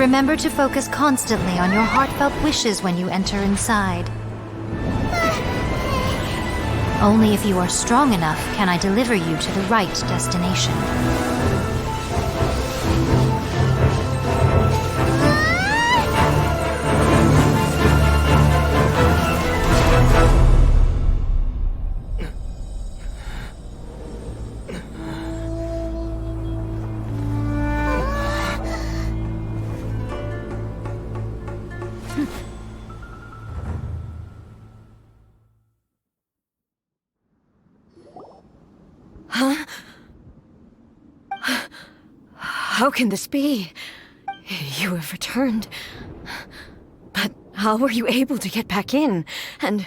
Remember to focus constantly on your heartfelt wishes when you enter inside. Only if you are strong enough can I deliver you to the right destination. Huh? How can this be? You have returned. But how were you able to get back in? And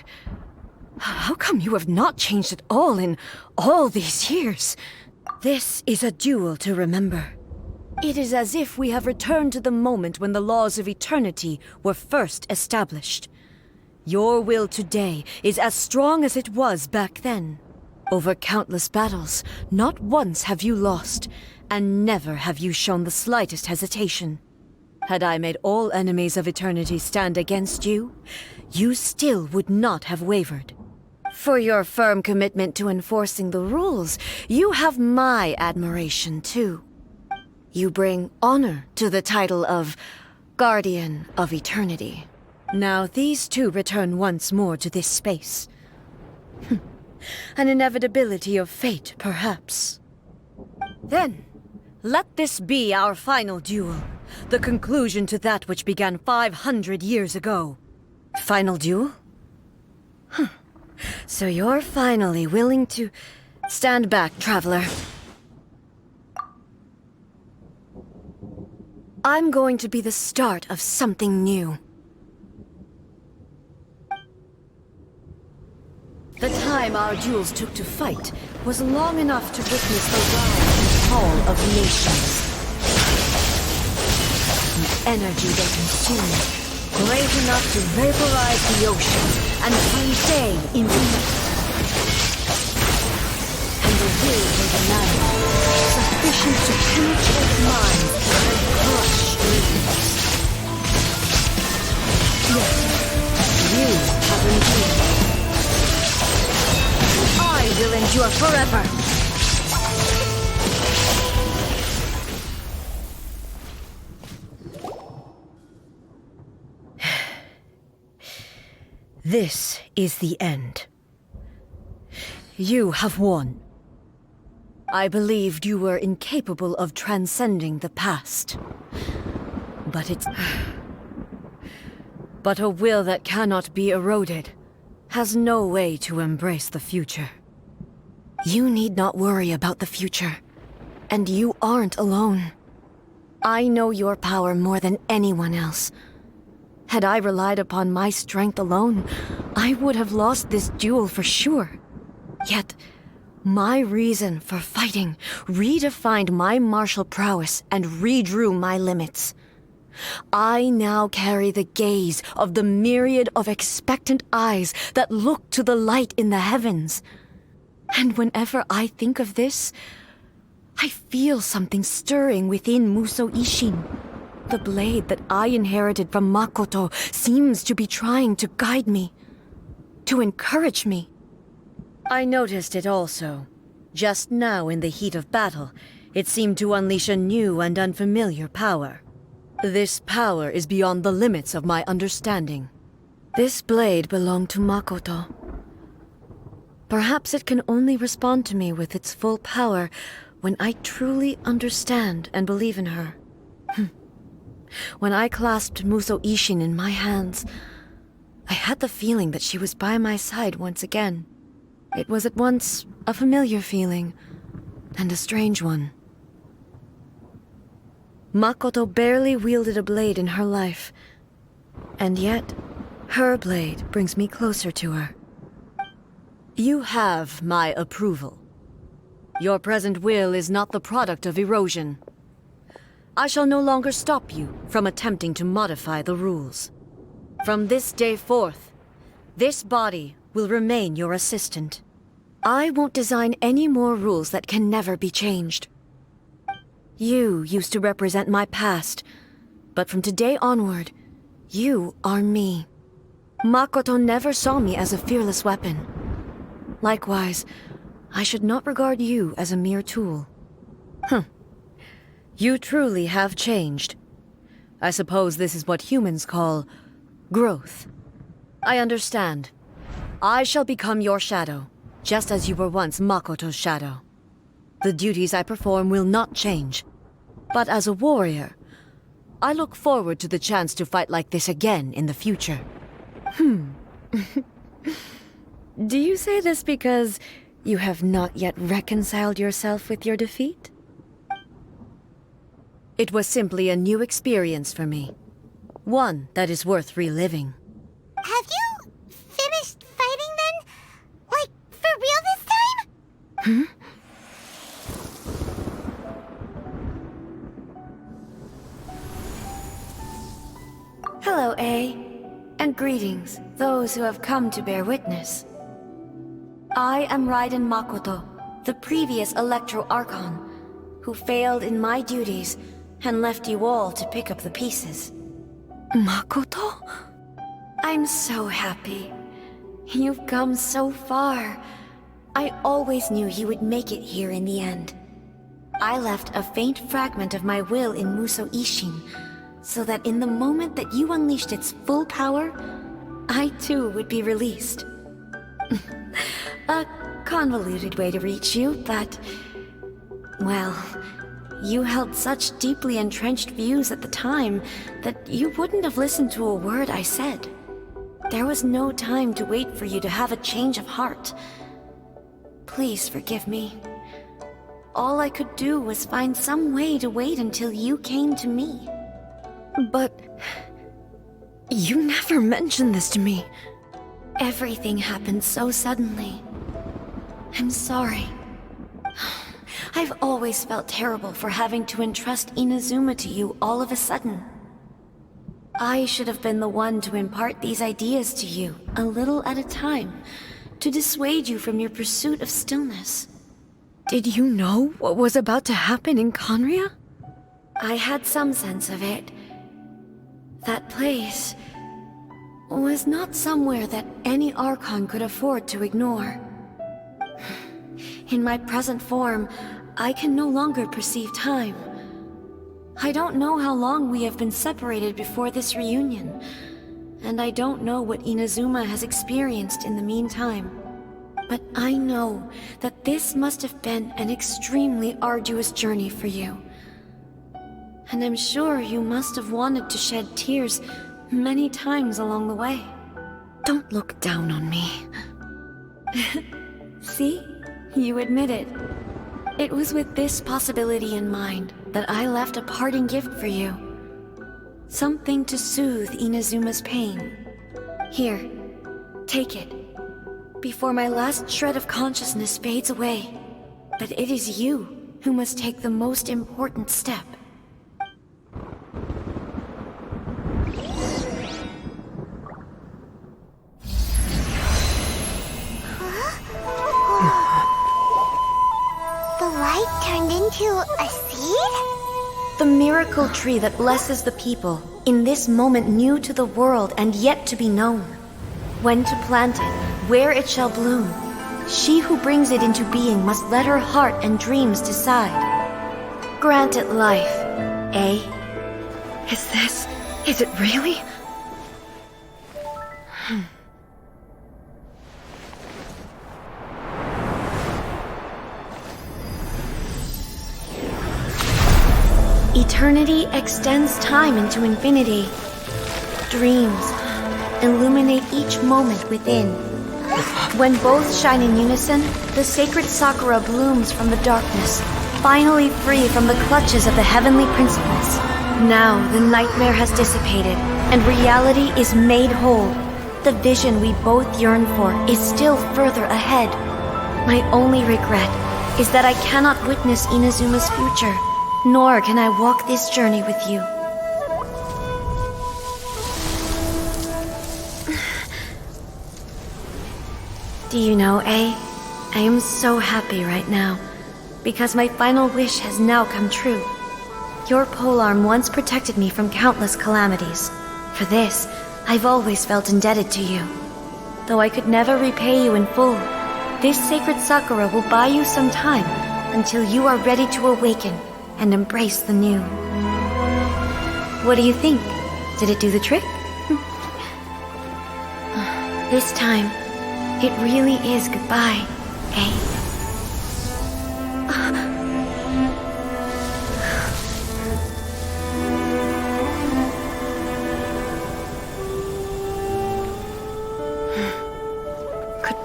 how come you have not changed at all in all these years? This is a duel to remember. It is as if we have returned to the moment when the laws of eternity were first established. Your will today is as strong as it was back then. Over countless battles, not once have you lost, and never have you shown the slightest hesitation. Had I made all enemies of eternity stand against you, you still would not have wavered. For your firm commitment to enforcing the rules, you have my admiration too. You bring honor to the title of Guardian of Eternity. Now these two return once more to this space. An inevitability of fate, perhaps. Then, let this be our final duel. The conclusion to that which began 500 years ago. Final duel? So you're finally willing to stand back, traveler. I'm going to be the start of something new. The time our duels took to fight was long enough to witness the rise and fall of nations. The energy they consumed, great enough to vaporize the ocean and freeze day into night. And the will of the night, sufficient to penetrate minds and crush dreams. Yet, you have endured. I will endure forever! This is the end. You have won. I believed you were incapable of transcending the past. But a will that cannot be eroded has no way to embrace the future. You need not worry about the future, and you aren't alone. I know your power more than anyone else. Had I relied upon my strength alone, I would have lost this duel for sure. Yet, my reason for fighting redefined my martial prowess and redrew my limits. I now carry the gaze of the myriad of expectant eyes that look to the light in the heavens. And whenever I think of this, I feel something stirring within Musou Ishin. The blade that I inherited from Makoto seems to be trying to guide me, to encourage me. I noticed it also. Just now in the heat of battle, it seemed to unleash a new and unfamiliar power. This power is beyond the limits of my understanding. This blade belonged to Makoto. Perhaps it can only respond to me with its full power when I truly understand and believe in her. When I clasped Musou Ishin in my hands, I had the feeling that she was by my side once again. It was at once a familiar feeling and a strange one. Makoto barely wielded a blade in her life, and yet her blade brings me closer to her. You have my approval. Your present will is not the product of erosion. I shall no longer stop you from attempting to modify the rules. From this day forth, this body will remain your assistant. I won't design any more rules that can never be changed. You used to represent my past, But from today onward, you are me. Makoto never saw me as a fearless weapon. Likewise, I should not regard you as a mere tool. You truly have changed. I suppose this is what humans call growth. I understand. I shall become your shadow, just as you were once Makoto's shadow. The duties I perform will not change. But as a warrior, I look forward to the chance to fight like this again in the future. Do you say this because you have not yet reconciled yourself with your defeat? It was simply a new experience for me. One that is worth reliving. Have you finished fighting then? Like, for real this time? Hello, A. And greetings, those who have come to bear witness. I am Raiden Makoto, the previous Electro Archon, who failed in my duties and left you all to pick up the pieces. Makoto? I'm so happy. You've come so far. I always knew you would make it here in the end. I left a faint fragment of my will in Muso Ishin, so that in the moment that you unleashed its full power, I too would be released. A convoluted way to reach you, but... well, you held such deeply entrenched views at the time that you wouldn't have listened to a word I said. There was no time to wait for you to have a change of heart. Please forgive me. All I could do was find some way to wait until you came to me. But... you never mentioned this to me. Everything happened so suddenly. I'm sorry. I've always felt terrible for having to entrust Inazuma to you all of a sudden. I should have been the one to impart these ideas to you, a little at a time, to dissuade you from your pursuit of stillness. Did you know what was about to happen in Conria? I had some sense of it. That place was not somewhere that any Archon could afford to ignore. In my present form, I can no longer perceive time. I don't know how long we have been separated before this reunion, and I don't know what Inazuma has experienced in the meantime. But I know that this must have been an extremely arduous journey for you. And I'm sure you must have wanted to shed tears many times along the way. Don't look down on me. See? You admit it. It was with this possibility in mind that I left a parting gift for you. Something to soothe Inazuma's pain. Here, take it. Before my last shred of consciousness fades away. But it is you who must take the most important step. The light turned into a seed? The miracle tree that blesses the people, in this moment new to the world and yet to be known. When to plant it, where it shall bloom. She who brings it into being must let her heart and dreams decide. Grant it life, eh? Is it really? Eternity extends time into infinity. Dreams illuminate each moment within. When both shine in unison, the sacred Sakura blooms from the darkness, finally free from the clutches of the heavenly principles. Now the nightmare has dissipated, and reality is made whole. The vision we both yearn for is still further ahead. My only regret is that I cannot witness Inazuma's future, nor can I walk this journey with you. Do you know, A? I am so happy right now, because my final wish has now come true. Your polearm once protected me from countless calamities. For this, I've always felt indebted to you. Though I could never repay you in full, this sacred Sakura will buy you some time until you are ready to awaken and embrace the new. What do you think? Did it do the trick? This time, it really is goodbye, eh?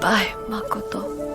Goodbye, Makoto.